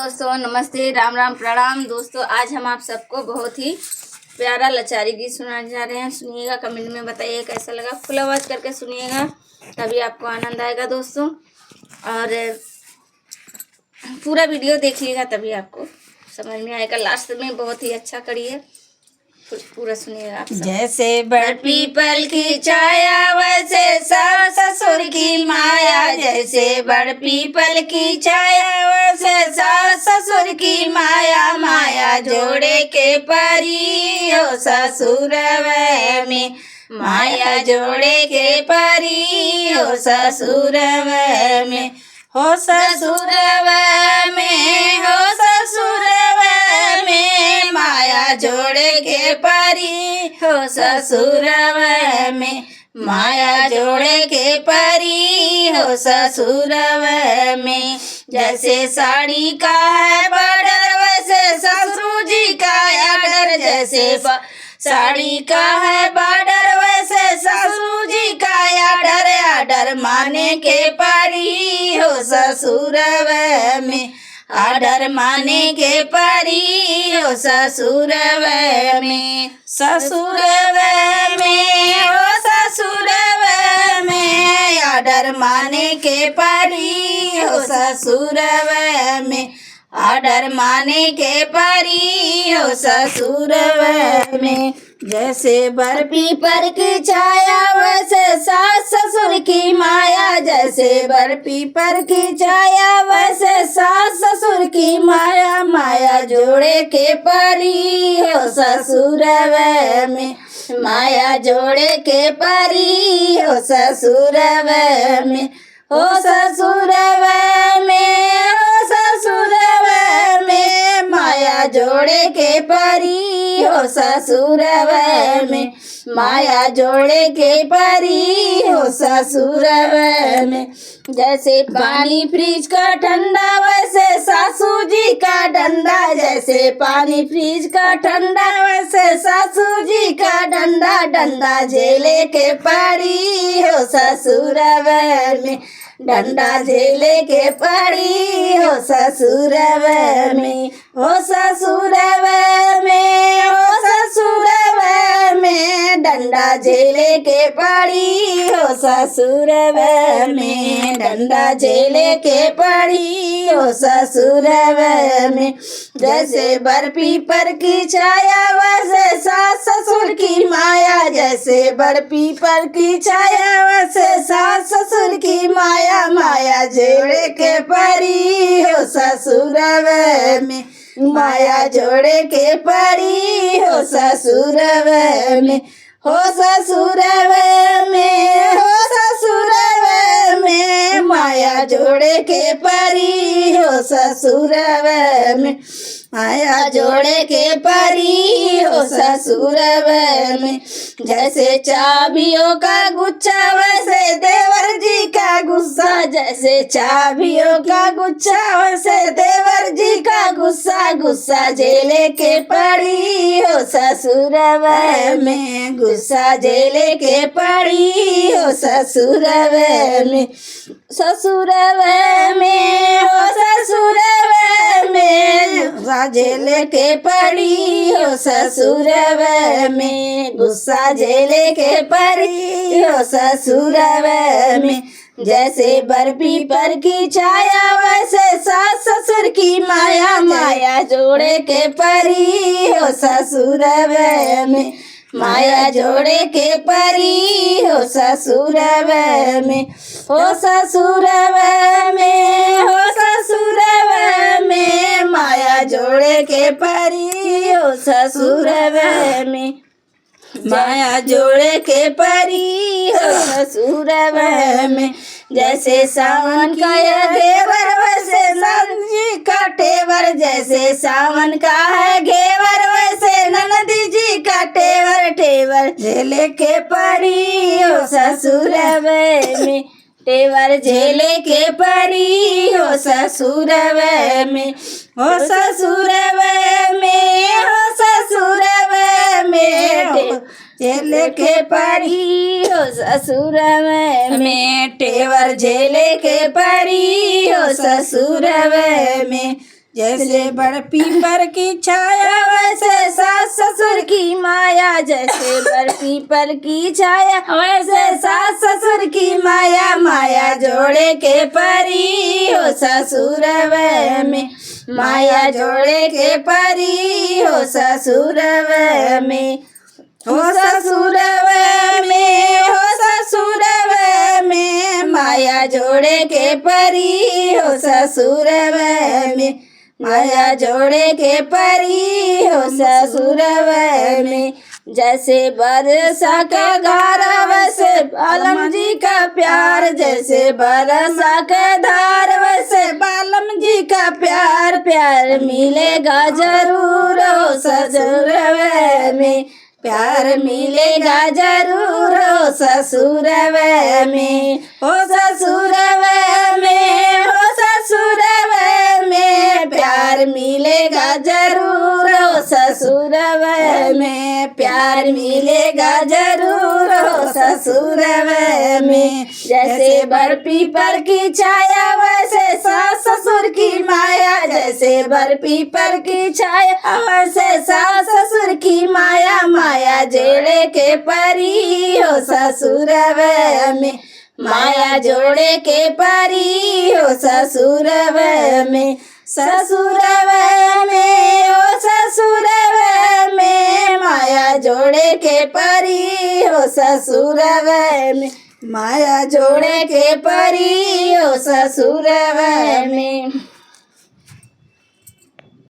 दोस्तों नमस्ते, राम राम, प्रणाम। दोस्तों आज हम आप सबको बहुत ही प्यारा लचारी गीत सुनाने जा रहे हैं। सुनिएगा, कमेंट में बताइए कैसा लगा। फुल आवाज़ करके सुनिएगा, तभी आपको आनंद आएगा दोस्तों। और पूरा वीडियो देखिएगा, तभी आपको समझ में आएगा। लास्ट में बहुत ही अच्छा करिए, पूरा सुनिएगा आप सब। जैसे बड़ पीपल की छाया वैसे सास ससुर की माया, जैसे बड़ पीपल की छाया वैसे सास ससुर की माया, माया जोड़े के परी हो ससुर में, माया जोड़े के परी हो ससुर में, हो ससुर में, हो ससुर में, माया जोड़े के परी हो ससुर में, माया जोड़े के परी हो ससुर में। जैसे साड़ी का है बॉर्डर वैसे ससुर जी का आर्डर, जैसे साड़ी का है बॉर्डर वैसे ससुर जी का आर्डर, आर्डर माने के परी हो ससुर में, आर्डर माने के परी हो ससुर में, ससुर में हो ससुर में, आर्डर माने के परी हो ससुर में, आर्डर माने के परी हो ससुर में। जैसे बर पीपल की छाया वैसे सास ससुर की माया, जैसे बर पीपल की छाया वैसे सास ससुर की माया, माया जोड़े के परी हो ससुर में, माया जोड़े के परी हो ससुर में, हो ससुर में, हो ससुर में, माया जोड़े के परी हो ससुर में, माया जोड़े के परी हो ससुर में। जैसे पानी फ्रिज का ठंडा वैसे सासू जी का डंडा, जैसे पानी फ्रिज का ठंडा वैसे सासू जी का डंडा, डंडा झेले के परी हो ससुर में, डंडा झेले के परी हो ससुर में, हो ससुर में, हो ससुर में, डंडा झेले के परी हो ससुर में, डंडा झेले के परी हो ससुर में। जैसे बर पीपल की छाया वैसे सास ससुर की माया, जैसे बर पीपल की छाया वैसे सास ससुर की माया, माया जोड़े के परी हो ससुर में, माया जोड़े के परी हो ससुर में, हो ससुर में, हो ससुर में, माया जोड़े के परी हो ससुर में, माया जोड़े के परी हो ससुर में। जैसे चाबियों का गुच्छा वैसे देवर जी का गुस्सा, जैसे चाबियों का गुच्छा वैसे देवर जी का गुस्सा, गुस्सा झेले के परी हो ससुर में, गुस्सा झेले के परी हो ससुर में, ससुर में, हो ससुर में, झेले के परी हो ससुर में, गुस्सा झेले के परी हो ससुर में। जैसे बर पीपल की छाया वैसे सास ससुर की माया, माया जोड़े के परी हो ससुर में, माया जोड़े के परी हो ससुर में, हो ससुर में, हो ससुर में, माया जोड़े के परी हो ससुर में, माया जोड़े के परी हो ससुर में। जैसे सावन का घेवर वैसे नंदी का टेवर, जैसे सावन का है घेवर वैसे नंदी जी का टेवर, टेवर झेले के परी हो ससुर में, टेवर झेले के परी हो ससुर में, हो ससुर में, हो ससुर में, झेले के परी हो ससुर में, टेवर झेले के परी हो ससुर में, जैसे बड़ पीपर की छाया वैसे सास ससुर की माया, जैसे बड़ पीपल की छाया वैसे सास ससुर की माया, माया जोड़े के परी हो ससुरव में, माया जोड़े के परी हो ससुरव में, हो ससुरव में, हो ससुरव में, माया जोड़े के परी हो ससुरव में, माया जोड़े के परी हो ससुरव में। जैसे बरसा के धार वैसे बालम जी का प्यार, जैसे बरसा के धार वैसे बालम जी का प्यार, प्यार मिलेगा जरूर हो ससुरव में, प्यार मिलेगा जरूर हो ससुरव में, हो ससुरव में, हो ससुरव में, प्यार मिलेगा जरूर हो ससुरव में, प्यार मिलेगा जरूर हो ससुरव में। जैसे बड़ पीपर की छाया वैसे सास ससुर की माया, जैसे बड़ पीपर की छाया वैसे सास ससुर की माया, माया जोड़े के परी हो ससुरव में, माया जोड़े के परी हो ससुरव में, ससुरव में, हो ससुरव में, माया जोड़े के परी हो ससुरव में, माया जोड़े के परी हो ससुरव में।